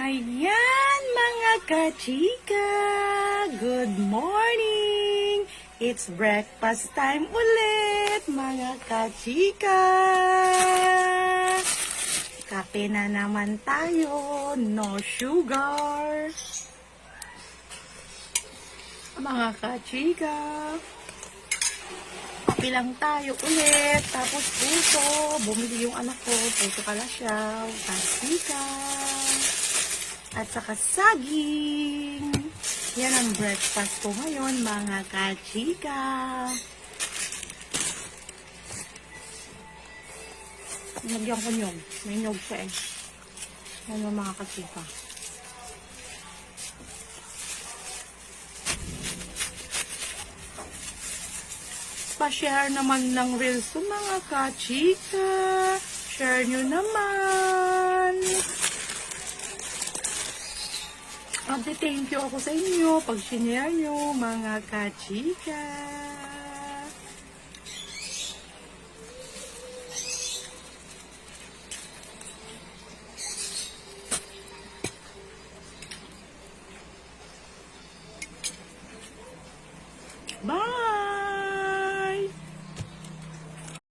Ayan mga kachika! Good morning! It's breakfast time ulit mga kachika! Kape na naman tayo, no sugar! Mga kachika! Kape lang tayo ulit, tapos puso, bumili yung anak ko, puso kalasyaw, kachika! At saka saging. Yan ang breakfast ko ngayon, mga kachika. Nagyan ko nyog. May nyog siya eh. Ano mga kachika. Pa-share naman ng reels ko, mga kachika. Share nyo naman. Thank you ako sa inyo pag sinare nyo, mga kachika.